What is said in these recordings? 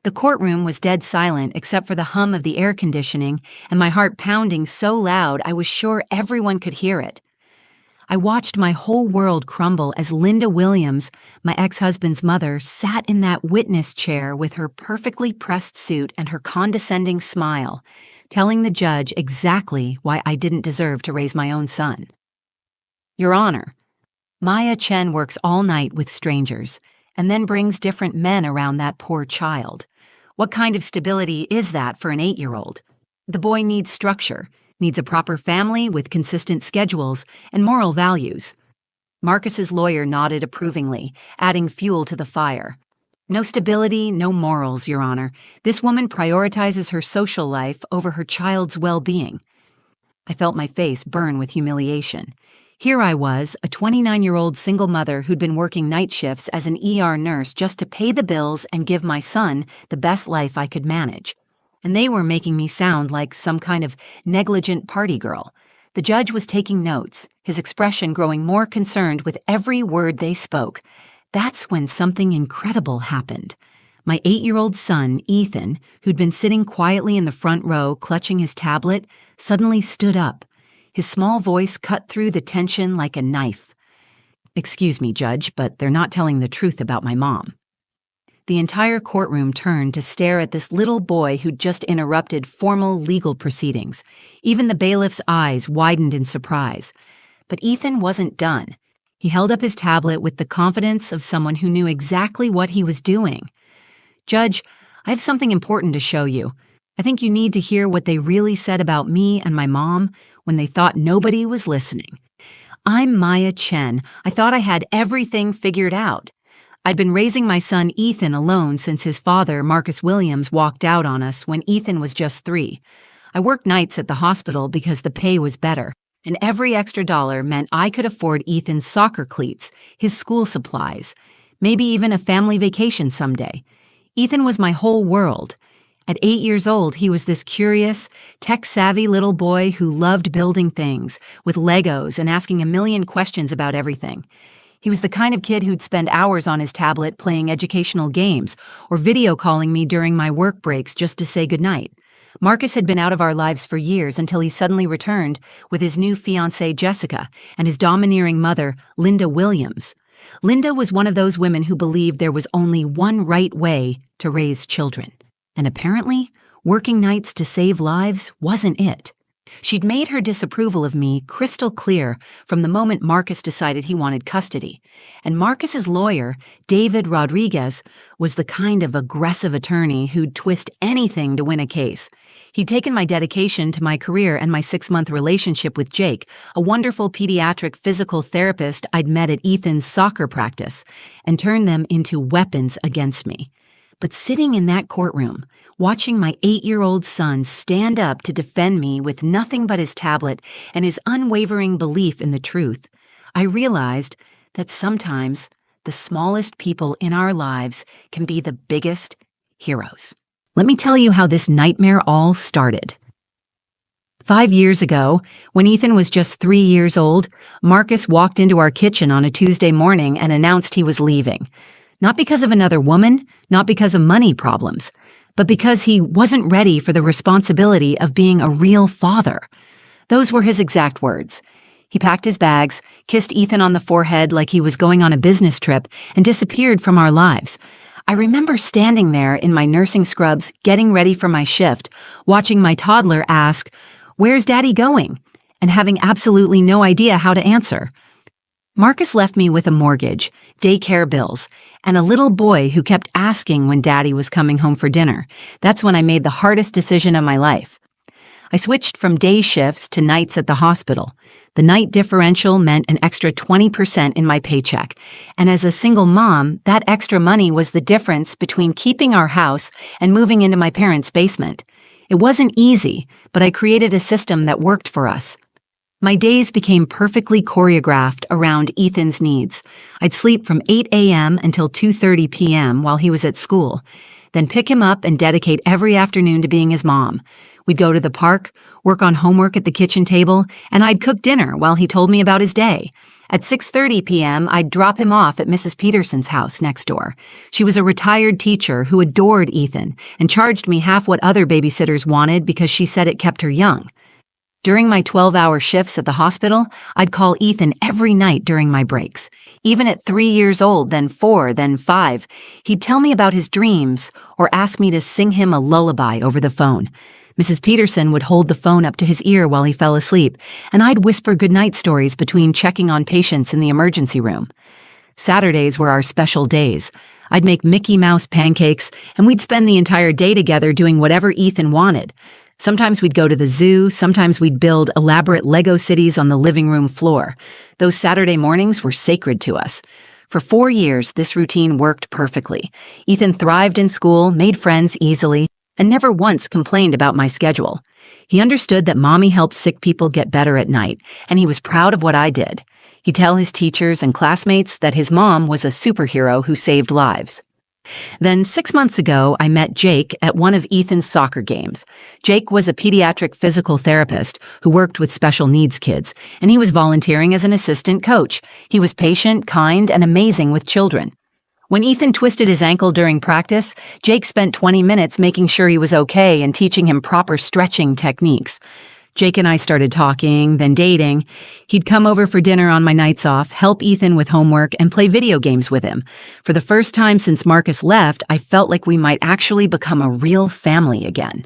The courtroom was dead silent except for the hum of the air conditioning and my heart pounding so loud I was sure everyone could hear it. I watched my whole world crumble as Linda Williams, my ex-husband's mother, sat in that witness chair with her perfectly pressed suit and her condescending smile, telling the judge exactly why I didn't deserve to raise my own son. Your Honor, Maya Chen works all night with strangers and then brings different men around that poor child. What kind of stability is that for an 8-year-old? The boy needs structure, needs a proper family with consistent schedules and moral values. Marcus's lawyer nodded approvingly, adding fuel to the fire. No stability, no morals, Your Honor. This woman prioritizes her social life over her child's well-being. I felt my face burn with humiliation. Here I was, a 29-year-old single mother who'd been working night shifts as an ER nurse just to pay the bills and give my son the best life I could manage. And they were making me sound like some kind of negligent party girl. The judge was taking notes, his expression growing more concerned with every word they spoke. That's when something incredible happened. My 8-year-old son, Ethan, who'd been sitting quietly in the front row clutching his tablet, suddenly stood up. His small voice cut through the tension like a knife. Excuse me, Judge, but they're not telling the truth about my mom. The entire courtroom turned to stare at this little boy who'd just interrupted formal legal proceedings. Even the bailiff's eyes widened in surprise. But Ethan wasn't done. He held up his tablet with the confidence of someone who knew exactly what he was doing. Judge, I have something important to show you. I think you need to hear what they really said about me and my mom when they thought nobody was listening. I'm Maya Chen. I thought I had everything figured out. I'd been raising my son Ethan alone since his father, Marcus Williams, walked out on us when Ethan was just 3. I worked nights at the hospital because the pay was better, and every extra dollar meant I could afford Ethan's soccer cleats, his school supplies, maybe even a family vacation someday. Ethan was my whole world. At 8 years old, he was this curious, tech-savvy little boy who loved building things with Legos and asking a million questions about everything. He was the kind of kid who'd spend hours on his tablet playing educational games or video calling me during my work breaks just to say goodnight. Marcus had been out of our lives for years until he suddenly returned with his new fiancée Jessica and his domineering mother, Linda Williams. Linda was one of those women who believed there was only one right way to raise children. And apparently, working nights to save lives wasn't it. She'd made her disapproval of me crystal clear from the moment Marcus decided he wanted custody. And Marcus's lawyer, David Rodriguez, was the kind of aggressive attorney who'd twist anything to win a case. He'd taken my dedication to my career and my 6-month relationship with Jake, a wonderful pediatric physical therapist I'd met at Ethan's soccer practice, and turned them into weapons against me. But sitting in that courtroom, watching my 8-year-old son stand up to defend me with nothing but his tablet and his unwavering belief in the truth, I realized that sometimes the smallest people in our lives can be the biggest heroes. Let me tell you how this nightmare all started. 5 years ago, when Ethan was just 3 years old, Marcus walked into our kitchen on a Tuesday morning and announced he was leaving. Not because of another woman, not because of money problems, but because he wasn't ready for the responsibility of being a real father. Those were his exact words. He packed his bags, kissed Ethan on the forehead like he was going on a business trip, and disappeared from our lives. I remember standing there in my nursing scrubs, getting ready for my shift, watching my toddler ask, "Where's Daddy going?" and having absolutely no idea how to answer. Marcus left me with a mortgage, daycare bills, and a little boy who kept asking when Daddy was coming home for dinner. That's when I made the hardest decision of my life. I switched from day shifts to nights at the hospital. The night differential meant an extra 20% in my paycheck, and as a single mom, that extra money was the difference between keeping our house and moving into my parents' basement. It wasn't easy, but I created a system that worked for us. My days became perfectly choreographed around Ethan's needs. I'd sleep from 8 a.m. until 2:30 p.m. while he was at school. then pick him up and dedicate every afternoon to being his mom. We'd go to the park, work on homework at the kitchen table, and I'd cook dinner while he told me about his day. At 6:30 p.m., I'd drop him off at Mrs. Peterson's house next door. She was a retired teacher who adored Ethan and charged me half what other babysitters wanted because she said it kept her young. During my 12-hour shifts at the hospital, I'd call Ethan every night during my breaks. Even at 3 years old, then 4, then 5, he'd tell me about his dreams or ask me to sing him a lullaby over the phone. Mrs. Peterson would hold the phone up to his ear while he fell asleep, and I'd whisper goodnight stories between checking on patients in the emergency room. Saturdays were our special days. I'd make Mickey Mouse pancakes, and we'd spend the entire day together doing whatever Ethan wanted. Sometimes we'd go to the zoo, sometimes we'd build elaborate Lego cities on the living room floor. Those Saturday mornings were sacred to us. For 4 years, this routine worked perfectly. Ethan thrived in school, made friends easily, and never once complained about my schedule. He understood that Mommy helped sick people get better at night, and he was proud of what I did. He'd tell his teachers and classmates that his mom was a superhero who saved lives. Then 6 months ago, I met Jake at one of Ethan's soccer games. Jake was a pediatric physical therapist who worked with special needs kids, and he was volunteering as an assistant coach. He was patient, kind, and amazing with children. When Ethan twisted his ankle during practice, Jake spent 20 minutes making sure he was okay and teaching him proper stretching techniques. Jake and I started talking, then dating. He'd come over for dinner on my nights off, help Ethan with homework, and play video games with him. For the first time since Marcus left, I felt like we might actually become a real family again.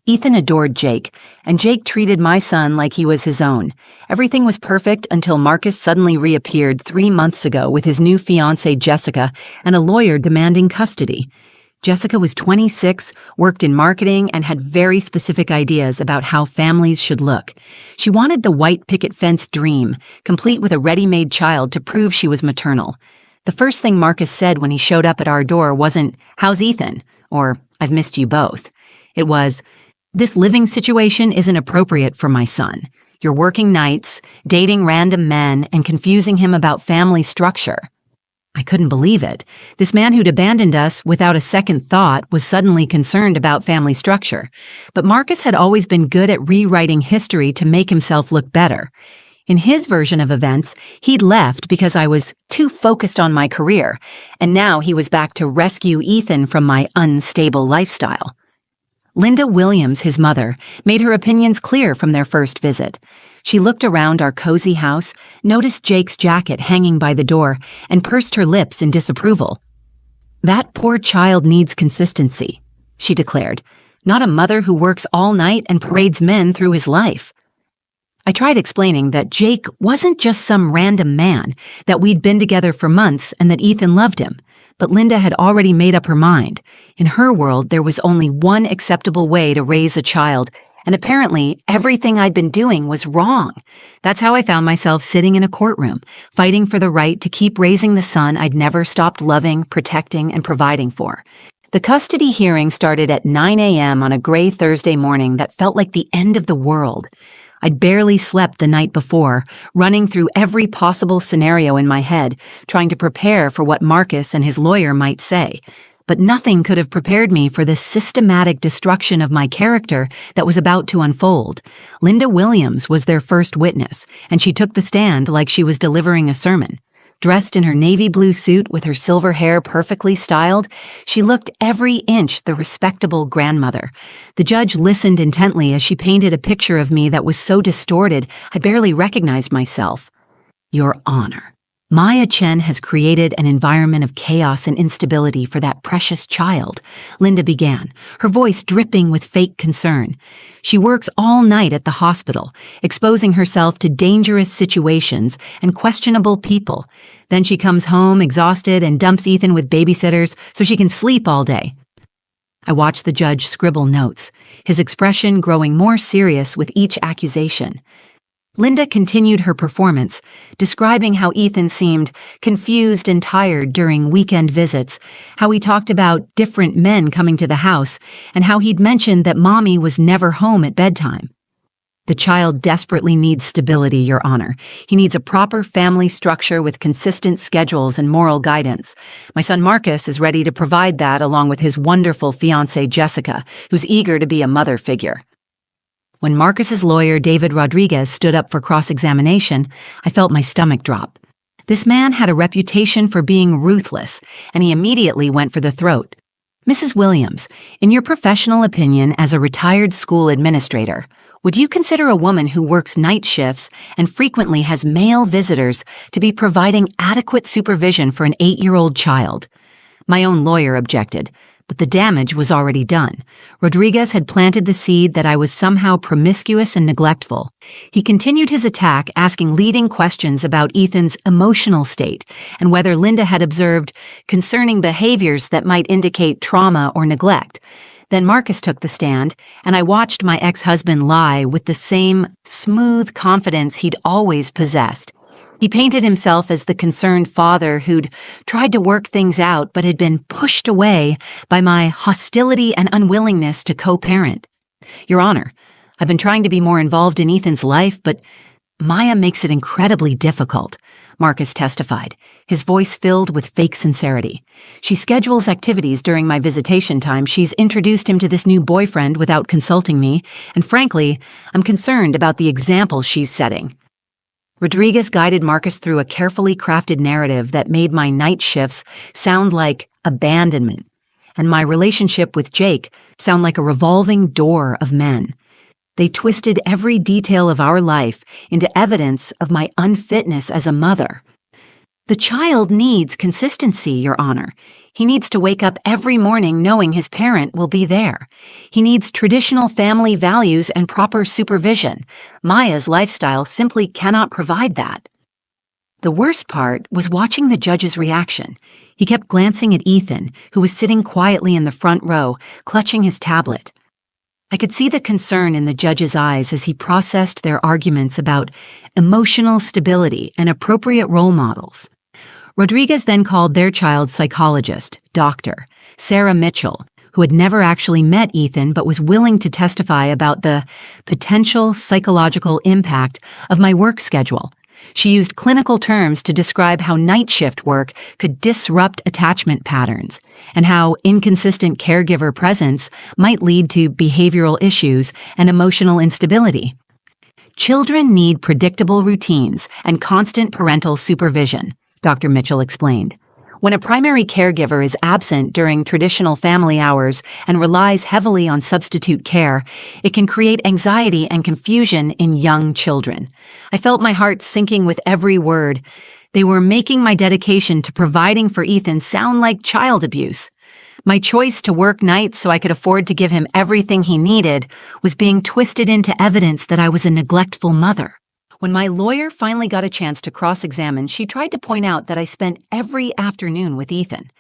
Ethan adored Jake, and Jake treated my son like he was his own. Everything was perfect until Marcus suddenly reappeared 3 months ago with his new fiancée Jessica and a lawyer demanding custody. Jessica was 26, worked in marketing, and had very specific ideas about how families should look. She wanted the white picket fence dream, complete with a ready-made child to prove she was maternal. The first thing Marcus said when he showed up at our door wasn't, "How's Ethan?" or "I've missed you both." It was, "This living situation isn't appropriate for my son. You're working nights, dating random men, and confusing him about family structure." I couldn't believe it. This man who'd abandoned us without a second thought was suddenly concerned about family structure. But Marcus had always been good at rewriting history to make himself look better. In his version of events, he'd left because I was too focused on my career, and now he was back to rescue Ethan from my unstable lifestyle. Linda Williams, his mother, made her opinions clear from their first visit. She looked around our cozy house, noticed Jake's jacket hanging by the door, and pursed her lips in disapproval. "That poor child needs consistency," she declared, "not a mother who works all night and parades men through his life." I tried explaining that Jake wasn't just some random man, that we'd been together for months and that Ethan loved him. But Linda had already made up her mind. In her world, there was only one acceptable way to raise a child, and apparently everything I'd been doing was wrong. That's how I found myself sitting in a courtroom, fighting for the right to keep raising the son I'd never stopped loving, protecting, and providing for. The custody hearing started at 9 a.m. on a gray Thursday morning that felt like the end of the world. I'd barely slept the night before, running through every possible scenario in my head, trying to prepare for what Marcus and his lawyer might say. But nothing could have prepared me for the systematic destruction of my character that was about to unfold. Linda Williams was their first witness, and she took the stand like she was delivering a sermon. Dressed in her navy blue suit with her silver hair perfectly styled, she looked every inch the respectable grandmother. The judge listened intently as she painted a picture of me that was so distorted I barely recognized myself. "Your Honor, Maya Chen has created an environment of chaos and instability for that precious child," Linda began, her voice dripping with fake concern. "She works all night at the hospital, exposing herself to dangerous situations and questionable people. Then she comes home exhausted and dumps Ethan with babysitters so she can sleep all day." I watched the judge scribble notes, his expression growing more serious with each accusation. Linda continued her performance, describing how Ethan seemed confused and tired during weekend visits, how he talked about different men coming to the house, and how he'd mentioned that Mommy was never home at bedtime. The child desperately needs stability, Your Honor. He needs a proper family structure with consistent schedules and moral guidance. My son Marcus is ready to provide that along with his wonderful fiancée Jessica, who's eager to be a mother figure. When Marcus's lawyer, David Rodriguez, stood up for cross-examination, I felt my stomach drop. This man had a reputation for being ruthless, and he immediately went for the throat. Mrs. Williams, in your professional opinion as a retired school administrator, would you consider a woman who works night shifts and frequently has male visitors to be providing adequate supervision for an 8-year-old child? My own lawyer objected, but the damage was already done. Rodriguez had planted the seed that I was somehow promiscuous and neglectful. He continued his attack, asking leading questions about Ethan's emotional state and whether Linda had observed concerning behaviors that might indicate trauma or neglect. Then Marcus took the stand, and I watched my ex-husband lie with the same smooth confidence he'd always possessed. He painted himself as the concerned father who'd tried to work things out but had been pushed away by my hostility and unwillingness to co-parent. Your Honor, I've been trying to be more involved in Ethan's life, but Maya makes it incredibly difficult, Marcus testified, his voice filled with fake sincerity. She schedules activities during my visitation time. She's introduced him to this new boyfriend without consulting me, and frankly, I'm concerned about the example she's setting. Rodriguez guided Marcus through a carefully crafted narrative that made my night shifts sound like abandonment, and my relationship with Jake sound like a revolving door of men. They twisted every detail of our life into evidence of my unfitness as a mother. The child needs consistency, Your Honor. He needs to wake up every morning knowing his parent will be there. He needs traditional family values and proper supervision. Maya's lifestyle simply cannot provide that. The worst part was watching the judge's reaction. He kept glancing at Ethan, who was sitting quietly in the front row, clutching his tablet. I could see the concern in the judge's eyes as he processed their arguments about emotional stability and appropriate role models. Rodriguez then called their child's psychologist, Dr. Sarah Mitchell, who had never actually met Ethan but was willing to testify about the potential psychological impact of my work schedule. She used clinical terms to describe how night shift work could disrupt attachment patterns and how inconsistent caregiver presence might lead to behavioral issues and emotional instability. Children need predictable routines and constant parental supervision, Dr. Mitchell explained. When a primary caregiver is absent during traditional family hours and relies heavily on substitute care, it can create anxiety and confusion in young children. I felt my heart sinking with every word. They were making my dedication to providing for Ethan sound like child abuse. My choice to work nights so I could afford to give him everything he needed was being twisted into evidence that I was a neglectful mother. When my lawyer finally got a chance to cross-examine, she tried to point out that I spent every afternoon with Ethan,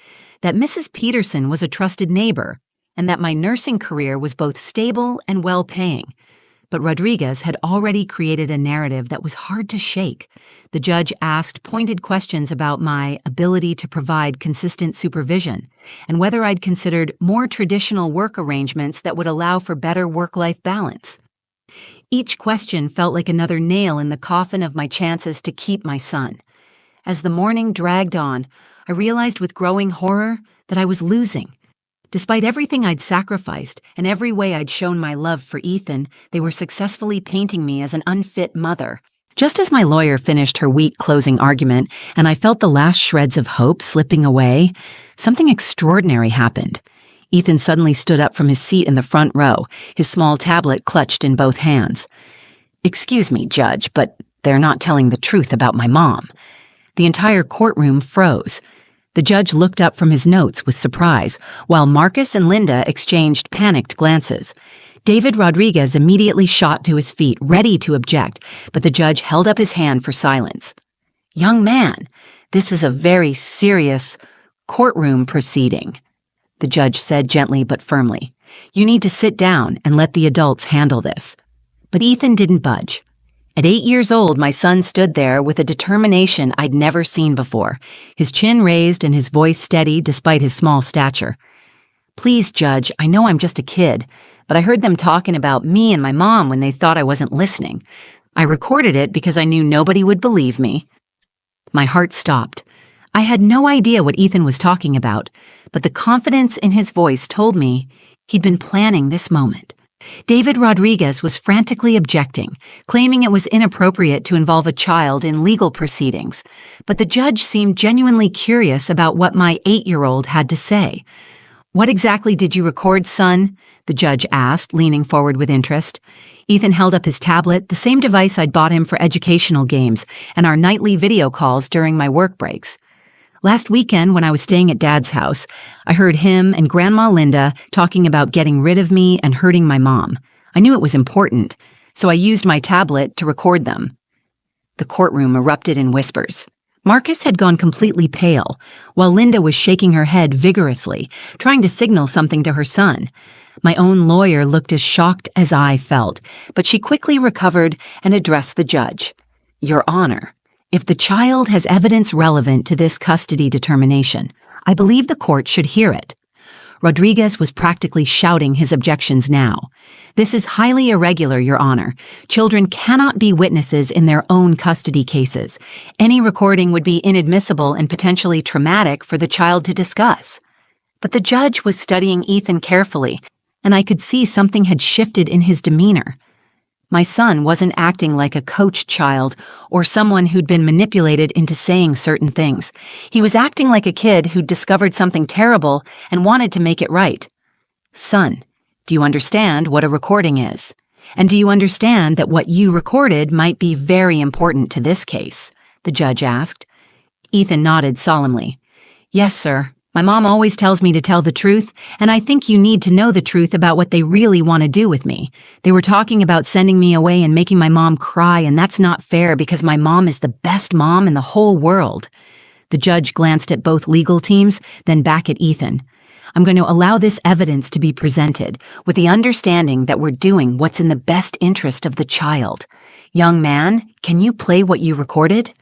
that Mrs. Peterson was a trusted neighbor, and that my nursing career was both stable and well-paying. But Rodriguez had already created a narrative that was hard to shake. The judge asked pointed questions about my ability to provide consistent supervision and whether I'd considered more traditional work arrangements that would allow for better work-life balance. Each question felt like another nail in the coffin of my chances to keep my son. As the morning dragged on, I realized with growing horror that I was losing. Despite everything I'd sacrificed and every way I'd shown my love for Ethan, they were successfully painting me as an unfit mother. Just as my lawyer finished her weak closing argument and I felt the last shreds of hope slipping away, something extraordinary happened. Ethan suddenly stood up from his seat in the front row, his small tablet clutched in both hands. "Excuse me, Judge, but they're not telling the truth about my mom." The entire courtroom froze. The judge looked up from his notes with surprise, while Marcus and Linda exchanged panicked glances. David Rodriguez immediately shot to his feet, ready to object, but the judge held up his hand for silence. "Young man, this is a very serious courtroom proceeding," the judge said gently but firmly. "You need to sit down and let the adults handle this." But Ethan didn't budge. At 8 years old, my son stood there with a determination I'd never seen before, his chin raised and his voice steady despite his small stature. "Please, Judge, I know I'm just a kid, but I heard them talking about me and my mom when they thought I wasn't listening. I recorded it because I knew nobody would believe me." My heart stopped. I had no idea what Ethan was talking about, but the confidence in his voice told me he'd been planning this moment. David Rodriguez was frantically objecting, claiming it was inappropriate to involve a child in legal proceedings, but the judge seemed genuinely curious about what my 8-year-old had to say. "What exactly did you record, son?" the judge asked, leaning forward with interest. Ethan held up his tablet, the same device I'd bought him for educational games and our nightly video calls during my work breaks. "Last weekend, when I was staying at Dad's house, I heard him and Grandma Linda talking about getting rid of me and hurting my mom. I knew it was important, so I used my tablet to record them." The courtroom erupted in whispers. Marcus had gone completely pale, while Linda was shaking her head vigorously, trying to signal something to her son. My own lawyer looked as shocked as I felt, but she quickly recovered and addressed the judge. "Your Honor, if the child has evidence relevant to this custody determination, I believe the court should hear it." Rodriguez was practically shouting his objections now. "This is highly irregular, Your Honor. Children cannot be witnesses in their own custody cases. Any recording would be inadmissible and potentially traumatic for the child to discuss." But the judge was studying Ethan carefully, and I could see something had shifted in his demeanor. My son wasn't acting like a coached child or someone who'd been manipulated into saying certain things. He was acting like a kid who'd discovered something terrible and wanted to make it right. "Son, do you understand what a recording is? And do you understand that what you recorded might be very important to this case?" the judge asked. Ethan nodded solemnly. "Yes, sir. My mom always tells me to tell the truth, and I think you need to know the truth about what they really want to do with me. They were talking about sending me away and making my mom cry, and that's not fair because my mom is the best mom in the whole world." The judge glanced at both legal teams, then back at Ethan. "I'm going to allow this evidence to be presented with the understanding that we're doing what's in the best interest of the child. Young man, can you play what you recorded?"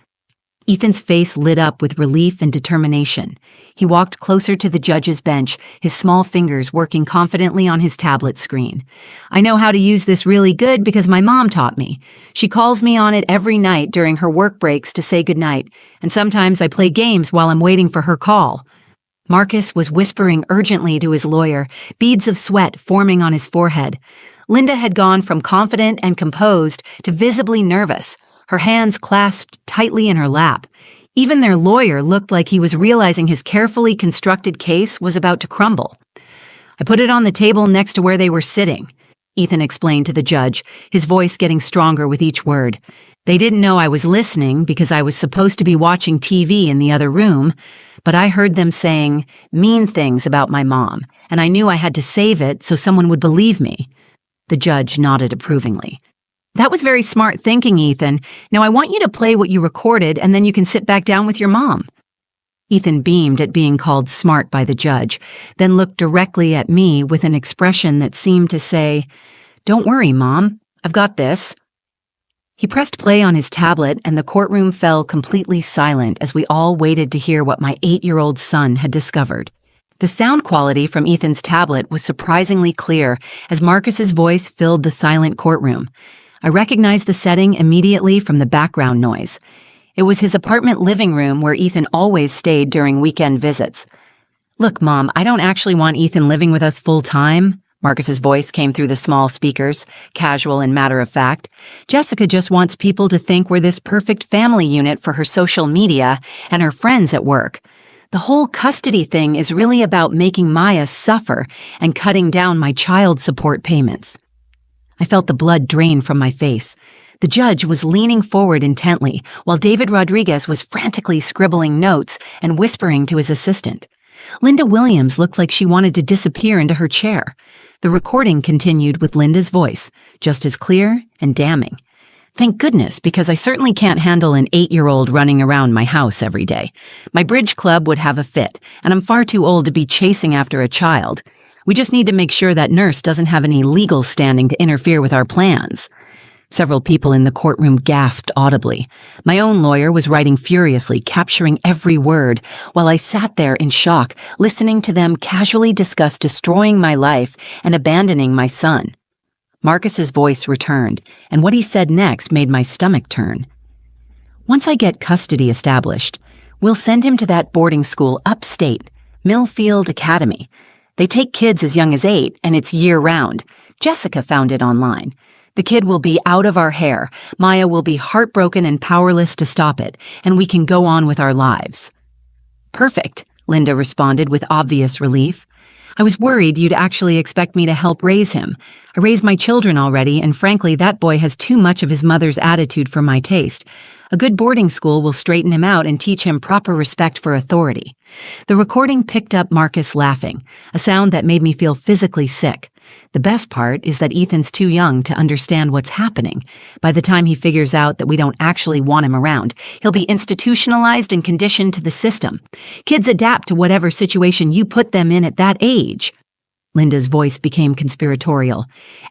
Ethan's face lit up with relief and determination. He walked closer to the judge's bench, his small fingers working confidently on his tablet screen. "I know how to use this really good because my mom taught me. She calls me on it every night during her work breaks to say goodnight, and sometimes I play games while I'm waiting for her call." Marcus was whispering urgently to his lawyer, beads of sweat forming on his forehead. Linda had gone from confident and composed to visibly nervous, her hands clasped tightly in her lap. Even their lawyer looked like he was realizing his carefully constructed case was about to crumble. "I put it on the table next to where they were sitting," Ethan explained to the judge, his voice getting stronger with each word. "They didn't know I was listening because I was supposed to be watching TV in the other room, but I heard them saying mean things about my mom, and I knew I had to save it so someone would believe me." The judge nodded approvingly. "That was very smart thinking, Ethan. Now I want you to play what you recorded and then you can sit back down with your mom." Ethan beamed at being called smart by the judge, then looked directly at me with an expression that seemed to say, "Don't worry, Mom. I've got this." He pressed play on his tablet and the courtroom fell completely silent as we all waited to hear what my 8-year-old son had discovered. The sound quality from Ethan's tablet was surprisingly clear as Marcus's voice filled the silent courtroom. I recognized the setting immediately from the background noise. It was his apartment living room where Ethan always stayed during weekend visits. "Look, Mom, I don't actually want Ethan living with us full time." Marcus's voice came through the small speakers, casual and matter-of-fact. "Jessica just wants people to think we're this perfect family unit for her social media and her friends at work. The whole custody thing is really about making Maya suffer and cutting down my child support payments." I felt the blood drain from my face. The judge was leaning forward intently, while David Rodriguez was frantically scribbling notes and whispering to his assistant. Linda Williams looked like she wanted to disappear into her chair. The recording continued with Linda's voice, just as clear and damning. "Thank goodness, because I certainly can't handle an 8-year-old running around my house every day. My bridge club would have a fit, and I'm far too old to be chasing after a child. We just need to make sure that nurse doesn't have any legal standing to interfere with our plans." Several people in the courtroom gasped audibly. My own lawyer was writing furiously, capturing every word, while I sat there in shock, listening to them casually discuss destroying my life and abandoning my son. Marcus's voice returned, and what he said next made my stomach turn. Once I get custody established, we'll send him to that boarding school upstate, Millfield Academy. They take kids as young as 8, and it's year-round. Jessica found it online. The kid will be out of our hair. Maya will be heartbroken and powerless to stop it, and we can go on with our lives. Perfect, Linda responded with obvious relief. I was worried you'd actually expect me to help raise him. I raised my children already, and frankly, that boy has too much of his mother's attitude for my taste. A good boarding school will straighten him out and teach him proper respect for authority. The recording picked up Marcus laughing, a sound that made me feel physically sick. The best part is that Ethan's too young to understand what's happening. By the time he figures out that we don't actually want him around, he'll be institutionalized and conditioned to the system. Kids adapt to whatever situation you put them in at that age. Linda's voice became conspiratorial.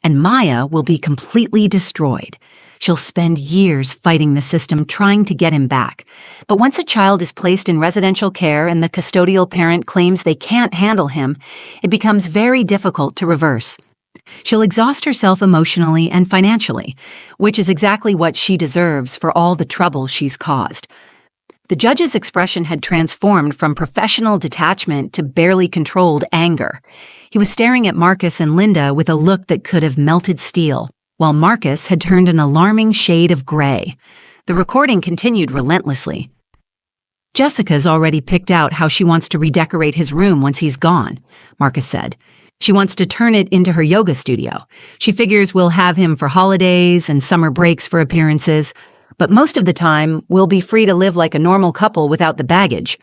And Maya will be completely destroyed. She'll spend years fighting the system trying to get him back. But once a child is placed in residential care and the custodial parent claims they can't handle him, it becomes very difficult to reverse. She'll exhaust herself emotionally and financially, which is exactly what she deserves for all the trouble she's caused. The judge's expression had transformed from professional detachment to barely controlled anger. He was staring at Marcus and Linda with a look that could have melted steel, while Marcus had turned an alarming shade of gray. The recording continued relentlessly. Jessica's already picked out how she wants to redecorate his room once he's gone, Marcus said. She wants to turn it into her yoga studio. She figures we'll have him for holidays and summer breaks for appearances, but most of the time, we'll be free to live like a normal couple without the baggage.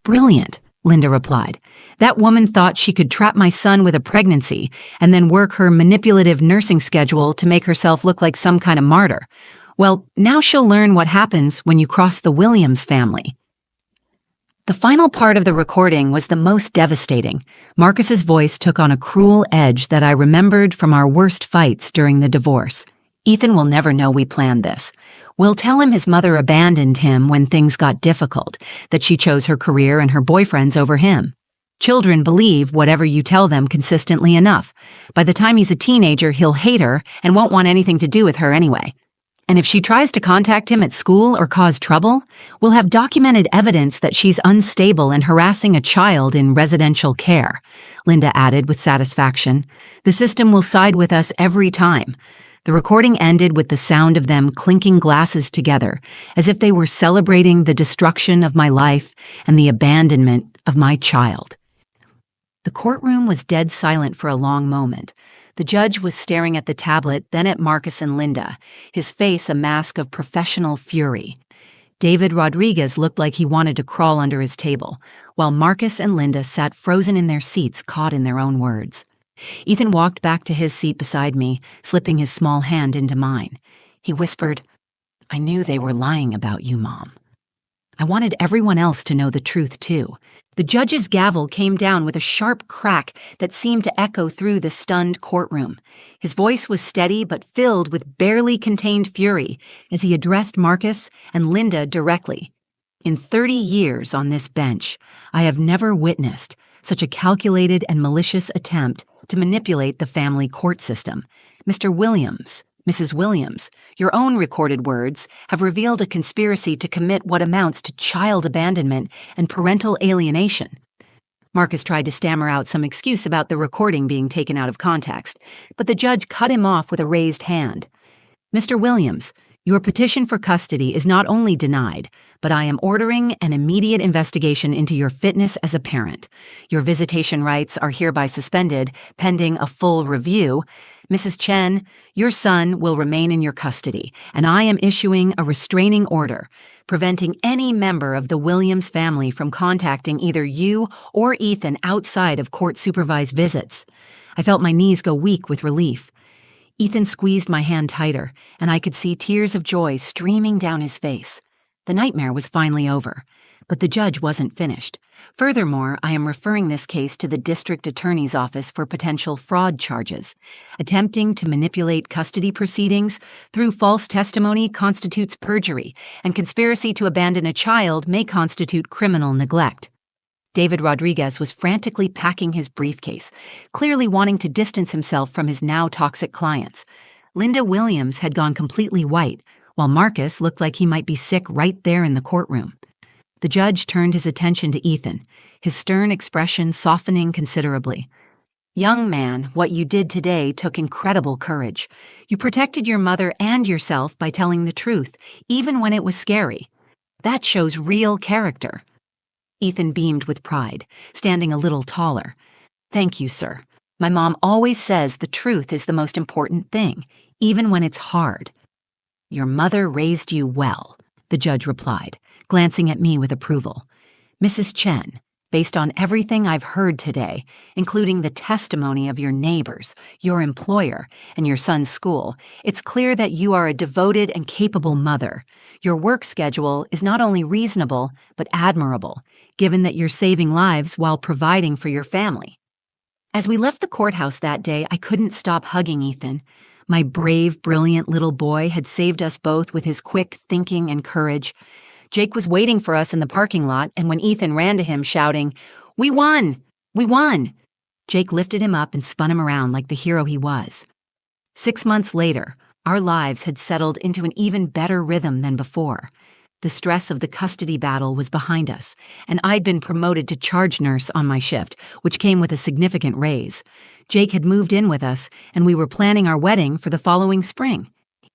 Brilliant, Linda replied. That woman thought she could trap my son with a pregnancy and then work her manipulative nursing schedule to make herself look like some kind of martyr. Well, now she'll learn what happens when you cross the Williams family. The final part of the recording was the most devastating. Marcus's voice took on a cruel edge that I remembered from our worst fights during the divorce. Ethan will never know we planned this. We'll tell him his mother abandoned him when things got difficult, that she chose her career and her boyfriends over him. Children believe whatever you tell them consistently enough. By the time he's a teenager, he'll hate her and won't want anything to do with her anyway. And if she tries to contact him at school or cause trouble, we'll have documented evidence that she's unstable and harassing a child in residential care, Linda added with satisfaction. The system will side with us every time. The recording ended with the sound of them clinking glasses together, as if they were celebrating the destruction of my life and the abandonment of my child. The courtroom was dead silent for a long moment. The judge was staring at the tablet, then at Marcus and Linda, his face a mask of professional fury. David Rodriguez looked like he wanted to crawl under his table, while Marcus and Linda sat frozen in their seats, caught in their own words. Ethan walked back to his seat beside me, slipping his small hand into mine. He whispered, "I knew they were lying about you, Mom." I wanted everyone else to know the truth, too. The judge's gavel came down with a sharp crack that seemed to echo through the stunned courtroom. His voice was steady but filled with barely contained fury as he addressed Marcus and Linda directly. In 30 years on this bench, I have never witnessed such a calculated and malicious attempt to manipulate the family court system. Mr. Williams, Mrs. Williams, your own recorded words have revealed a conspiracy to commit what amounts to child abandonment and parental alienation. Marcus tried to stammer out some excuse about the recording being taken out of context, but the judge cut him off with a raised hand. Mr. Williams, your petition for custody is not only denied, but I am ordering an immediate investigation into your fitness as a parent. Your visitation rights are hereby suspended, pending a full review. Mrs. Chen, your son will remain in your custody, and I am issuing a restraining order, preventing any member of the Williams family from contacting either you or Ethan outside of court-supervised visits. I felt my knees go weak with relief. Ethan squeezed my hand tighter, and I could see tears of joy streaming down his face. The nightmare was finally over. But the judge wasn't finished. Furthermore, I am referring this case to the district attorney's office for potential fraud charges. Attempting to manipulate custody proceedings through false testimony constitutes perjury, and conspiracy to abandon a child may constitute criminal neglect. David Rodriguez was frantically packing his briefcase, clearly wanting to distance himself from his now toxic clients. Linda Williams had gone completely white, while Marcus looked like he might be sick right there in the courtroom. The judge turned his attention to Ethan, his stern expression softening considerably. "Young man, what you did today took incredible courage. You protected your mother and yourself by telling the truth, even when it was scary. That shows real character." Ethan beamed with pride, standing a little taller. "Thank you, sir. My mom always says the truth is the most important thing, even when it's hard." "Your mother raised you well," the judge replied, glancing at me with approval. "Mrs. Chen, based on everything I've heard today, including the testimony of your neighbors, your employer, and your son's school, it's clear that you are a devoted and capable mother. Your work schedule is not only reasonable, but admirable, given that you're saving lives while providing for your family." As we left the courthouse that day, I couldn't stop hugging Ethan. My brave, brilliant little boy had saved us both with his quick thinking and courage. Jake was waiting for us in the parking lot, and when Ethan ran to him shouting, "We won! We won!" Jake lifted him up and spun him around like the hero he was. 6 months later, our lives had settled into an even better rhythm than before. The stress of the custody battle was behind us, and I'd been promoted to charge nurse on my shift, which came with a significant raise. Jake had moved in with us, and we were planning our wedding for the following spring.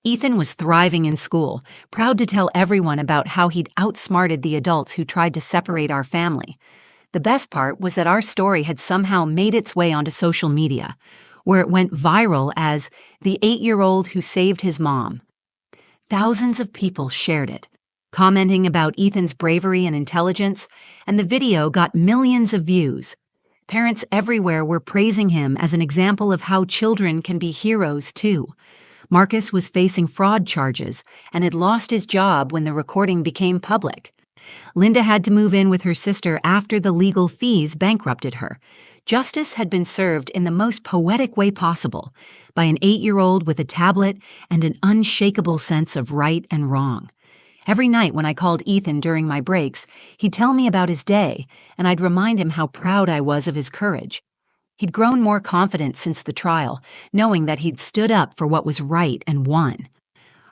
Ethan was thriving in school, proud to tell everyone about how he'd outsmarted the adults who tried to separate our family. The best part was that our story had somehow made its way onto social media, where it went viral as "the 8-year-old who saved his mom." Thousands of people shared it, commenting about Ethan's bravery and intelligence, and the video got millions of views. Parents everywhere were praising him as an example of how children can be heroes too. Marcus was facing fraud charges and had lost his job when the recording became public. Linda had to move in with her sister after the legal fees bankrupted her. Justice had been served in the most poetic way possible, by an 8-year-old with a tablet and an unshakable sense of right and wrong. Every night when I called Ethan during my breaks, he'd tell me about his day, and I'd remind him how proud I was of his courage. He'd grown more confident since the trial, knowing that he'd stood up for what was right and won.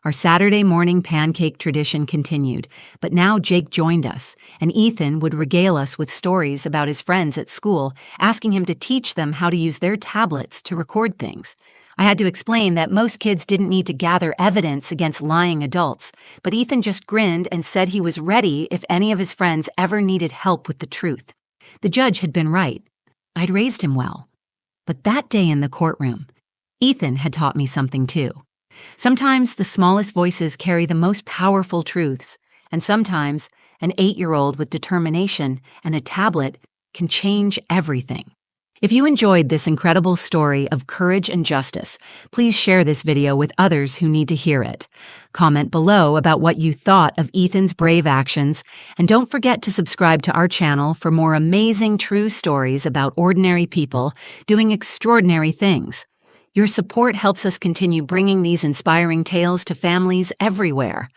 Our Saturday morning pancake tradition continued, but now Jake joined us, and Ethan would regale us with stories about his friends at school, asking him to teach them how to use their tablets to record things. I had to explain that most kids didn't need to gather evidence against lying adults, but Ethan just grinned and said he was ready if any of his friends ever needed help with the truth. The judge had been right. I'd raised him well. But that day in the courtroom, Ethan had taught me something too. Sometimes the smallest voices carry the most powerful truths, and sometimes an 8-year-old with determination and a tablet can change everything. If you enjoyed this incredible story of courage and justice, please share this video with others who need to hear it. Comment below about what you thought of Ethan's brave actions, and don't forget to subscribe to our channel for more amazing true stories about ordinary people doing extraordinary things. Your support helps us continue bringing these inspiring tales to families everywhere.